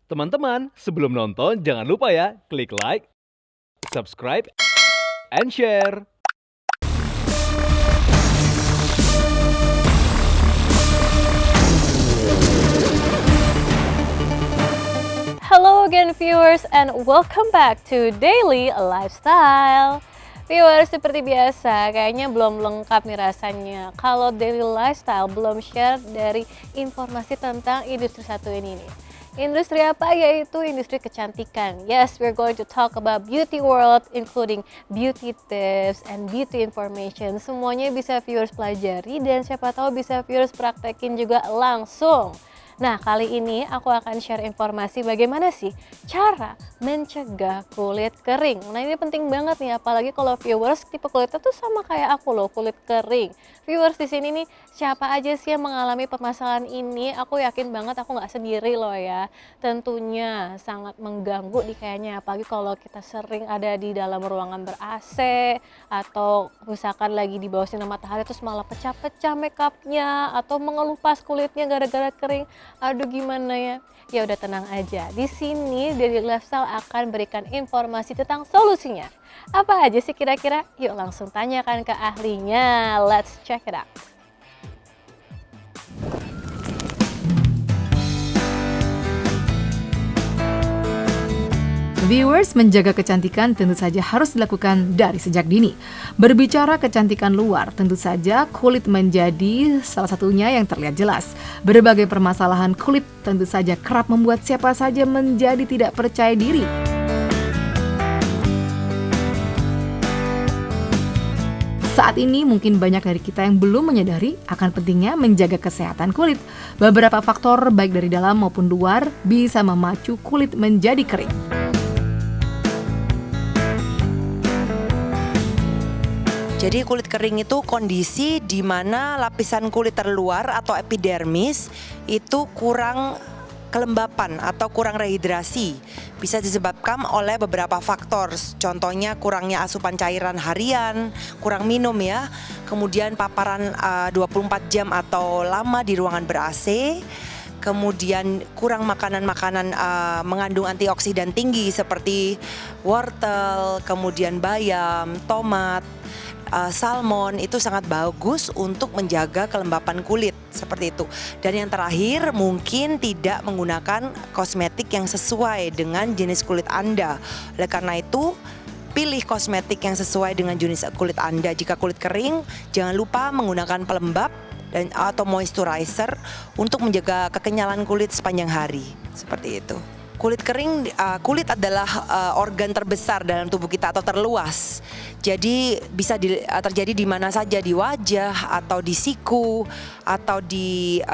Teman-teman, sebelum nonton jangan lupa ya, klik like, subscribe, and share. Hello again viewers and welcome back to Daily Lifestyle. Viewers, seperti biasa kayaknya belum lengkap nih rasanya kalau Daily Lifestyle belum share dari informasi tentang industri satu ini nih. Industri apa? Yaitu industri kecantikan. Yes, we're going to talk about beauty world including beauty tips and beauty information. Semuanya bisa viewers pelajari dan siapa tahu bisa viewers praktekin juga langsung. Nah, kali ini aku akan share informasi bagaimana sih cara mencegah kulit kering. Nah, ini penting banget nih, apalagi kalau viewers tipe kulitnya tuh sama kayak aku loh, kulit kering. Viewers di sini nih, siapa aja sih yang mengalami permasalahan ini? Aku yakin banget aku nggak sendiri loh ya. Tentunya sangat mengganggu nih kayaknya, apalagi kalau kita sering ada di dalam ruangan ber-AC atau misalkan lagi di bawah sinar matahari terus malah pecah-pecah makeupnya atau mengelupas kulitnya gara-gara kering. Aduh gimana ya? Ya udah tenang aja. Di sini Daily Lifestyle akan berikan informasi tentang solusinya. Apa aja sih kira-kira? Yuk langsung tanyakan ke ahlinya. Let's check it out. Viewers, menjaga kecantikan tentu saja harus dilakukan dari sejak dini. Berbicara kecantikan luar, tentu saja kulit menjadi salah satunya yang terlihat jelas. Berbagai permasalahan kulit tentu saja kerap membuat siapa saja menjadi tidak percaya diri. Saat ini mungkin banyak dari kita yang belum menyadari akan pentingnya menjaga kesehatan kulit. Beberapa faktor baik dari dalam maupun luar bisa memacu kulit menjadi kering. Jadi kulit kering itu kondisi di mana lapisan kulit terluar atau epidermis itu kurang kelembapan atau kurang rehidrasi. Bisa disebabkan oleh beberapa faktor, contohnya kurangnya asupan cairan harian, kurang minum ya, kemudian paparan 24 jam atau lama di ruangan ber-AC, kemudian kurang makanan-makanan mengandung antioksidan tinggi seperti wortel, kemudian bayam, tomat, salmon itu sangat bagus untuk menjaga kelembapan kulit seperti itu. Dan yang terakhir mungkin tidak menggunakan kosmetik yang sesuai dengan jenis kulit Anda. Oleh karena itu pilih kosmetik yang sesuai dengan jenis kulit Anda. Jika kulit kering, jangan lupa menggunakan pelembab dan atau moisturizer untuk menjaga kekenyalan kulit sepanjang hari. Seperti itu. Kulit kering, kulit adalah organ terbesar dalam tubuh kita atau terluas. Jadi bisa terjadi di mana saja, di wajah atau di siku atau di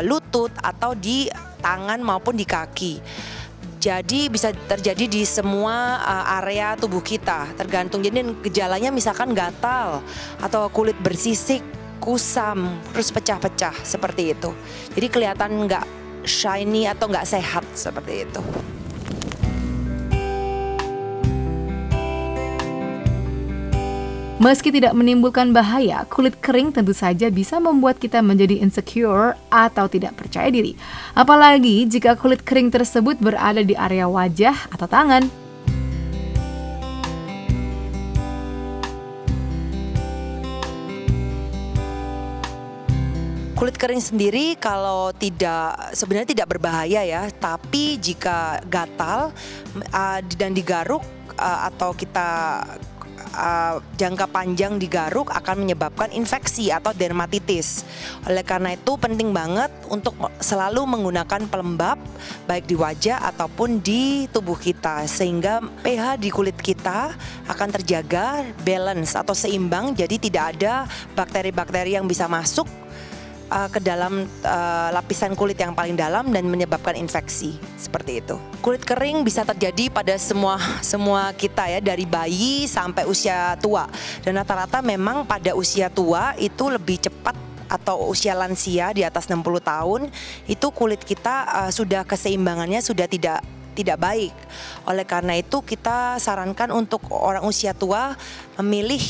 lutut atau di tangan maupun di kaki. Jadi bisa terjadi di semua area tubuh kita, tergantung. Jadi gejalanya misalkan gatal atau kulit bersisik, kusam, terus pecah-pecah seperti itu. Jadi kelihatan nggak shiny atau nggak sehat seperti itu. Meski tidak menimbulkan bahaya, kulit kering tentu saja bisa membuat kita menjadi insecure atau tidak percaya diri. Apalagi jika kulit kering tersebut berada di area wajah atau tangan. Kulit kering sendiri kalau sebenarnya tidak berbahaya ya, tapi jika gatal dan digaruk atau kita jangka panjang digaruk akan menyebabkan infeksi atau dermatitis. Oleh karena itu penting banget untuk selalu menggunakan pelembab baik di wajah ataupun di tubuh kita sehingga pH di kulit kita akan terjaga balance atau seimbang, jadi tidak ada bakteri-bakteri yang bisa masuk ke dalam lapisan kulit yang paling dalam dan menyebabkan infeksi seperti itu. Kulit kering bisa terjadi pada semua kita ya, dari bayi sampai usia tua. Dan rata-rata memang pada usia tua itu lebih cepat atau usia lansia di atas 60 tahun itu kulit kita sudah keseimbangannya sudah tidak tidak baik. Oleh karena itu kita sarankan untuk orang usia tua memilih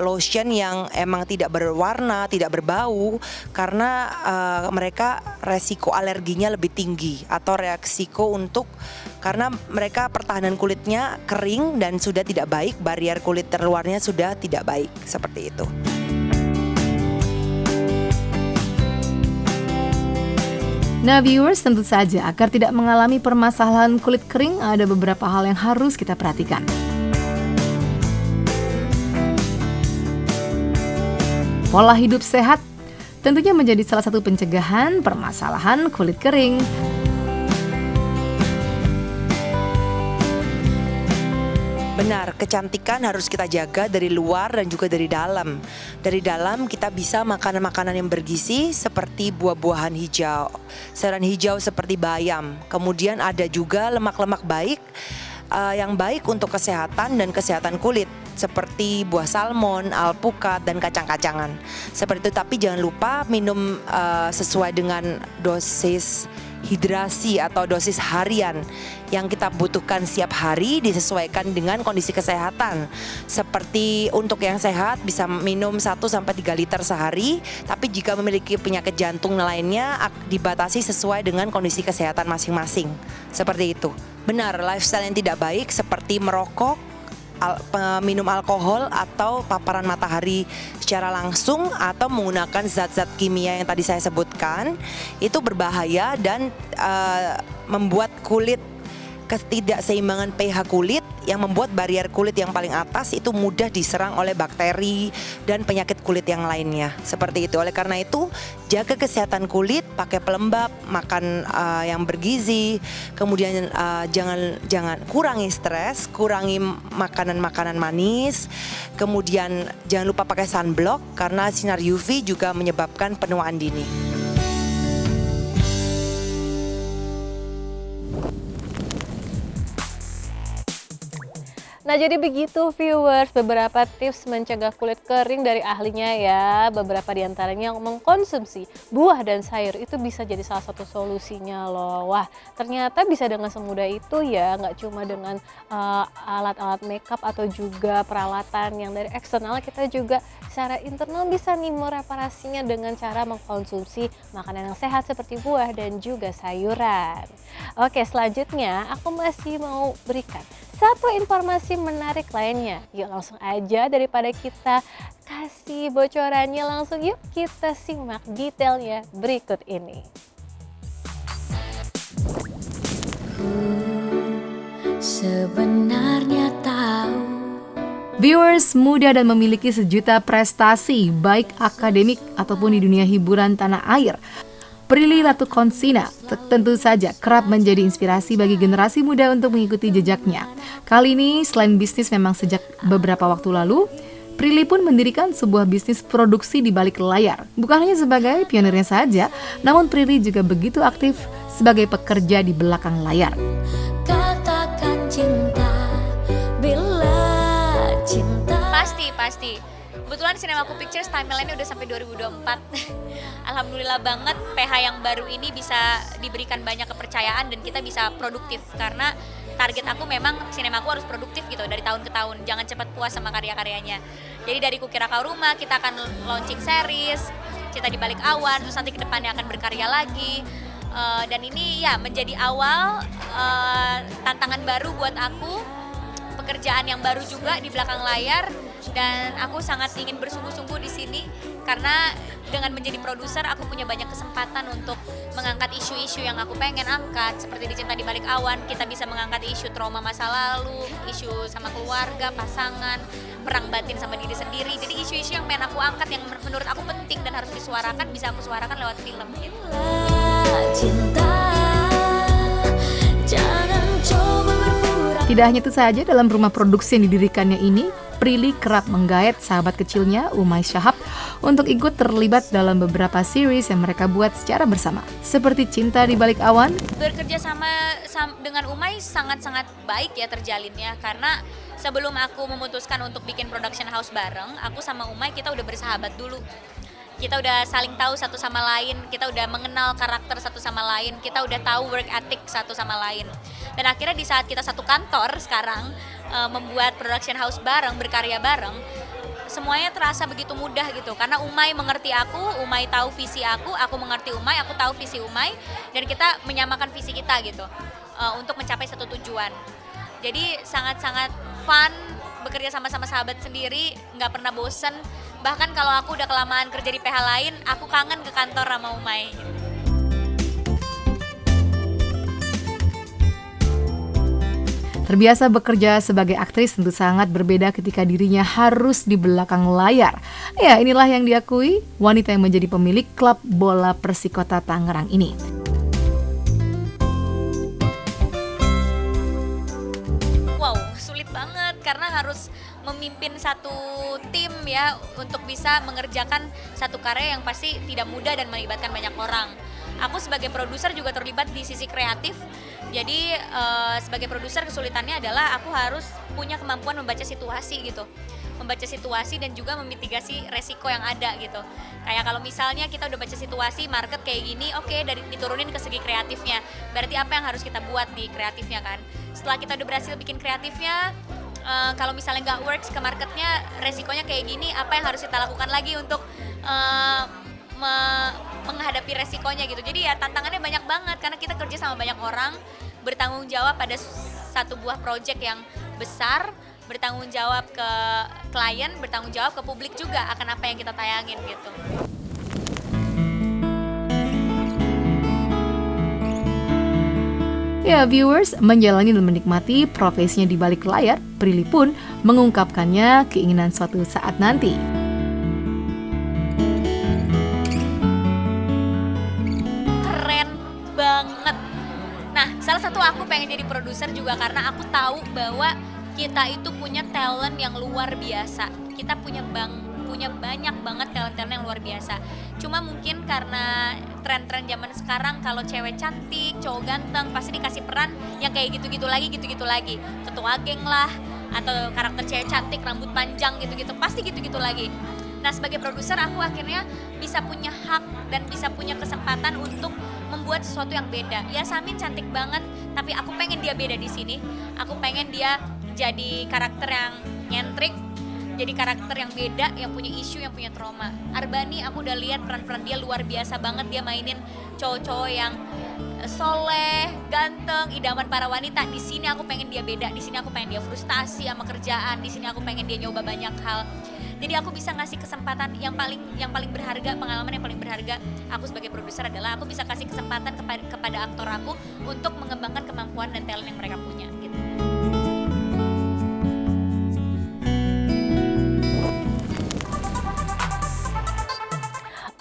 lotion yang emang tidak berwarna, tidak berbau, karena mereka resiko alerginya lebih tinggi atau resiko karena mereka pertahanan kulitnya kering dan sudah tidak baik, barrier kulit terluarnya sudah tidak baik, seperti itu. Nah viewers, tentu saja agar tidak mengalami permasalahan kulit kering ada beberapa hal yang harus kita perhatikan. Pola hidup sehat tentunya menjadi salah satu pencegahan permasalahan kulit kering. Benar, kecantikan harus kita jaga dari luar dan juga dari dalam. Dari dalam kita bisa makan makanan yang bergizi seperti buah-buahan hijau, sayuran hijau seperti bayam. Kemudian ada juga lemak-lemak baik yang baik untuk kesehatan dan kesehatan kulit, seperti buah salmon, alpukat, dan kacang-kacangan. Seperti itu, tapi jangan lupa minum sesuai dengan dosis hidrasi atau dosis harian yang kita butuhkan setiap hari, disesuaikan dengan kondisi kesehatan. Seperti untuk yang sehat bisa minum 1-3 liter sehari, tapi jika memiliki penyakit jantung lainnya dibatasi sesuai dengan kondisi kesehatan masing-masing. Seperti itu. Benar, lifestyle yang tidak baik seperti merokok, minum alkohol atau paparan matahari secara langsung atau menggunakan zat-zat kimia yang tadi saya sebutkan itu berbahaya dan membuat kulit ketidakseimbangan pH kulit yang membuat barrier kulit yang paling atas itu mudah diserang oleh bakteri dan penyakit kulit yang lainnya, seperti itu. Oleh karena itu jaga kesehatan kulit, pakai pelembab, makan yang bergizi, kemudian jangan kurangi stres, kurangi makanan-makanan manis, kemudian jangan lupa pakai sunblock karena sinar UV juga menyebabkan penuaan dini. Nah jadi begitu viewers, beberapa tips mencegah kulit kering dari ahlinya ya. Beberapa diantaranya mengkonsumsi buah dan sayur itu bisa jadi salah satu solusinya loh. Wah ternyata bisa dengan semudah itu ya, nggak cuma dengan alat-alat makeup atau juga peralatan yang dari eksternal, kita juga secara internal bisa nih mereparasinya dengan cara mengkonsumsi makanan yang sehat seperti buah dan juga sayuran. Oke, selanjutnya aku masih mau berikan satu informasi menarik lainnya. Yuk langsung aja, daripada kita kasih bocorannya, langsung yuk kita simak detailnya berikut ini. Sebenarnya tahu. Viewers, muda dan memiliki sejuta prestasi baik akademik ataupun di dunia hiburan tanah air, Prilly Latukonsina tentu saja kerap menjadi inspirasi bagi generasi muda untuk mengikuti jejaknya. Kali ini selain bisnis, memang sejak beberapa waktu lalu Prilly pun mendirikan sebuah bisnis produksi di balik layar. Bukan hanya sebagai pionirnya saja, namun Prilly juga begitu aktif sebagai pekerja di belakang layar. Katakan cinta bila cinta. Pasti. Kebetulan Cinemaku Pictures timeline-nya udah sampai 2024. Alhamdulillah banget PH yang baru ini bisa diberikan banyak kepercayaan dan kita bisa produktif, karena target aku memang Cinemaku harus produktif gitu dari tahun ke tahun, jangan cepat puas sama karya-karyanya. Jadi dari Kukira Kau Rumah kita akan launching series Cinta di Balik Awan, terus nanti kedepannya akan berkarya lagi. Dan ini ya menjadi awal tantangan baru buat aku, pekerjaan yang baru juga di belakang layar, dan aku sangat ingin bersungguh-sungguh di sini karena dengan menjadi produser aku punya banyak kesempatan untuk mengangkat isu-isu yang aku pengen angkat. Seperti di Cinta di Balik Awan kita bisa mengangkat isu trauma masa lalu, isu sama keluarga, pasangan, perang batin sama diri sendiri. Jadi isu-isu yang pengen aku angkat yang menurut aku penting dan harus disuarakan, bisa aku suarakan lewat film gitu. Cinta, jangan coba berpura. Tidak hanya itu saja, dalam rumah produksi yang didirikannya ini, Prilly kerap menggaet sahabat kecilnya Umay Shahab untuk ikut terlibat dalam beberapa series yang mereka buat secara bersama, seperti Cinta di Balik Awan. Bekerja sama dengan Umay sangat-sangat baik ya terjalinnya, karena sebelum aku memutuskan untuk bikin production house bareng, aku sama Umay kita udah bersahabat dulu. kita udah saling tahu satu sama lain, kita udah mengenal karakter satu sama lain, kita udah tahu work ethic satu sama lain. Dan akhirnya di saat kita satu kantor sekarang membuat production house bareng, berkarya bareng, semuanya terasa begitu mudah gitu. Karena Umay mengerti aku, Umay tahu visi aku mengerti Umay, aku tahu visi Umay, dan kita menyamakan visi kita gitu untuk mencapai satu tujuan. Jadi sangat-sangat fun bekerja sama-sama sahabat sendiri, nggak pernah bosen. Bahkan kalau aku udah kelamaan kerja di PH lain, aku kangen ke kantor sama Umay. Terbiasa bekerja sebagai aktris tentu sangat berbeda ketika dirinya harus di belakang layar. Ya, inilah yang diakui wanita yang menjadi pemilik klub bola Persikota Tangerang ini. Wow, sulit banget karena harus memimpin satu tim ya untuk bisa mengerjakan satu karya yang pasti tidak mudah dan melibatkan banyak orang. Aku sebagai produser juga terlibat di sisi kreatif. Jadi sebagai produser kesulitannya adalah aku harus punya kemampuan membaca situasi gitu. Membaca situasi dan juga memitigasi resiko yang ada gitu. Kayak kalau misalnya kita udah baca situasi market kayak gini, oke, dari diturunin ke segi kreatifnya. Berarti apa yang harus kita buat di kreatifnya kan? Setelah kita udah berhasil bikin kreatifnya, kalau misalnya nggak works ke marketnya, resikonya kayak gini, apa yang harus kita lakukan lagi untuk menghadapi resikonya gitu. Jadi ya tantangannya banyak banget karena kita kerja sama banyak orang, bertanggung jawab pada satu buah project yang besar, bertanggung jawab ke klien, bertanggung jawab ke publik juga akan apa yang kita tayangin gitu. Ya, viewers, menjalani dan menikmati profesinya di balik layar, Prilly pun mengungkapkannya keinginan suatu saat nanti. Keren banget. Nah, salah satu aku pengen jadi produser juga karena aku tahu bahwa kita itu punya talent yang luar biasa. Kita punya banyak banget talent-talent yang luar biasa. Cuma mungkin karena tren-tren zaman sekarang kalau cewek cantik, cowok ganteng pasti dikasih peran yang kayak gitu-gitu lagi. Ketua geng lah, atau karakter cewek cantik, rambut panjang gitu-gitu, pasti gitu-gitu lagi. Nah, sebagai produser aku akhirnya bisa punya hak dan bisa punya kesempatan untuk membuat sesuatu yang beda. Ya, Samin cantik banget, tapi aku pengen dia beda di sini. Aku pengen dia jadi karakter yang nyentrik, jadi karakter yang beda, yang punya isu, yang punya trauma. Arbani aku udah lihat peran-peran dia luar biasa banget, dia mainin cowok-cowok yang soleh, ganteng, idaman para wanita. Di sini aku pengen dia beda, di sini aku pengen dia frustasi sama kerjaan, di sini aku pengen dia nyoba banyak hal. Jadi aku bisa ngasih kesempatan yang paling berharga, pengalaman yang paling berharga aku sebagai produser adalah aku bisa kasih kesempatan kepada aktor aku untuk mengembangkan kemampuan dan talent yang mereka punya gitu.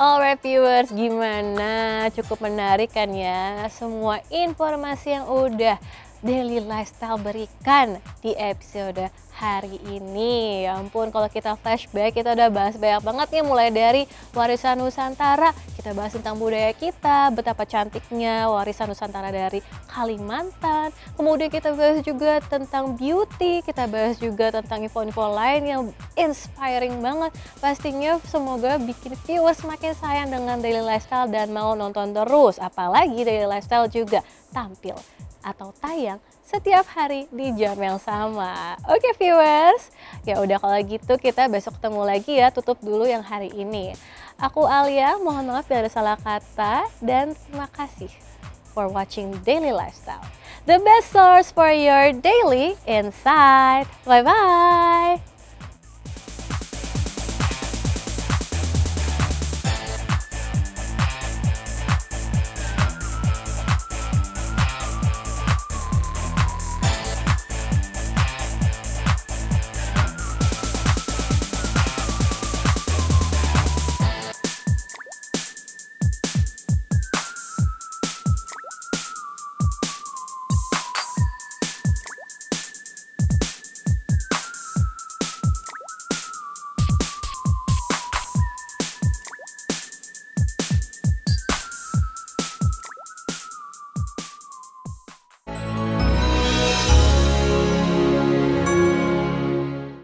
Alright viewers, gimana? Cukup menarik kan ya semua informasi yang udah Daily Lifestyle berikan di episode hari ini. Ya ampun, kalau kita flashback kita udah bahas banyak banget nih, mulai dari warisan Nusantara, kita bahas tentang budaya kita, betapa cantiknya warisan Nusantara dari Kalimantan. Kemudian kita bahas juga tentang beauty, kita bahas juga tentang info-info lain yang inspiring banget. Pastinya semoga bikin viewers makin sayang dengan Daily Lifestyle dan mau nonton terus. Apalagi Daily Lifestyle juga tampil atau tayang setiap hari di jam yang sama. Oke viewers, ya udah kalau gitu kita besok ketemu lagi ya. Tutup dulu yang hari ini. Aku Alia, mohon maaf bila ada salah kata dan terima kasih for watching Daily Lifestyle, the best source for your daily insight. Bye bye.